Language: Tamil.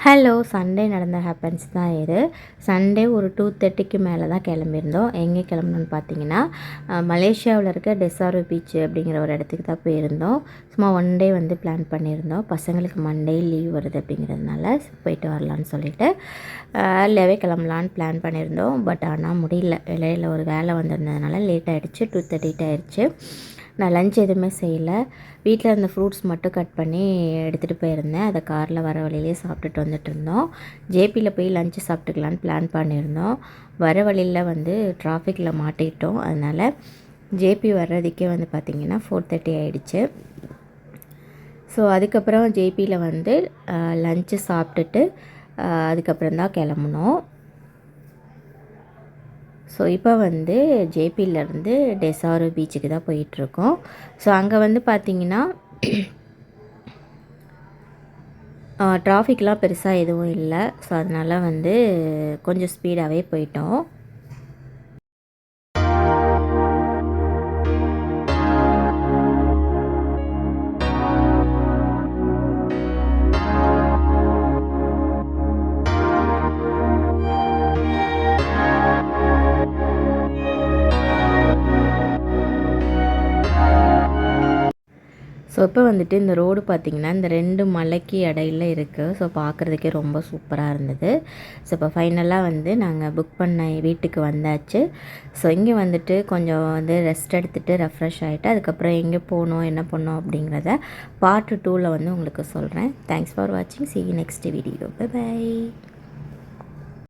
ஹலோ, சண்டே நடந்த ஹேப்பன்ஸ் தான் இது. சண்டே ஒரு 2:30க்கு மேலே தான் கிளம்பியிருந்தோம். எங்கே கிளம்புனோன்னு பார்த்தீங்கன்னா, மலேசியாவில் இருக்க டெசாரோ பீச் அப்படிங்கிற ஒரு இடத்துக்கு தான் போயிருந்தோம். சும்மா ஒன் டே வந்து பிளான் பண்ணியிருந்தோம். பசங்களுக்கு மண்டே லீவ் வருது அப்படிங்கிறதுனால போயிட்டு வரலான்னு சொல்லிட்டு ஏர்லியாகவே கிளம்பலான்னு பிளான் பண்ணியிருந்தோம். பட் ஆனால் முடியல, இடையில ஒரு வேலை வந்திருந்ததுனால லேட் ஆகிடுச்சு. 2:30 ஆகிடுச்சு. நான் லஞ்ச் எதுவுமே செய்யலை. வீட்டில் இருந்த ஃப்ரூட்ஸ் மட்டும் கட் பண்ணி எடுத்துகிட்டு போயிருந்தேன். அதை காரில் வர வழியிலே சாப்பிட்டுட்டு வந்துட்டு இருந்தோம். ஜேபியில் போய் லஞ்சு சாப்பிட்டுக்கலான்னு பிளான் பண்ணியிருந்தோம். வர வழியில் வந்து டிராஃபிக்கில் மாட்டிக்கிட்டோம். அதனால் ஜேபி வர்றதுக்கே வந்து பார்த்திங்கன்னா 4:30 ஆகிடுச்சு. ஸோ அதுக்கப்புறம் ஜேபியில் வந்து லஞ்சு சாப்பிட்டுட்டு அதுக்கப்புறம் தான் கிளம்புனோம். ஸோ இப்போ வந்து ஜேபியிலேருந்து டெசாரோ பீச்சுக்கு தான் போயிட்டுருக்கோம். ஸோ அங்கே வந்து பார்த்திங்கன்னா டிராஃபிக்லாம் பெருசாக எதுவும் இல்லை. ஸோ அதனால் வந்து கொஞ்சம் ஸ்பீடாகவே போயிட்டோம். ஸோ இப்போ வந்துட்டு இந்த ரோடு பார்த்திங்கன்னா இந்த 2 மலைக்கு இடையில இருக்குது. ஸோ பார்க்குறதுக்கே ரொம்ப சூப்பராக இருந்தது. ஸோ இப்போ ஃபைனலாக வந்து நாங்கள் புக் பண்ண வீட்டுக்கு வந்தாச்சு. ஸோ இங்கே வந்துட்டு கொஞ்சம் வந்து ரெஸ்ட் எடுத்துகிட்டு ரெஃப்ரெஷ் ஆகிட்டு அதுக்கப்புறம் எங்கே போகணும் என்ன பண்ணோம் அப்படிங்கிறத பார்ட் 2ல் வந்து உங்களுக்கு சொல்கிறேன். தேங்க்ஸ் ஃபார் வாட்சிங். see you next video. Bye bye.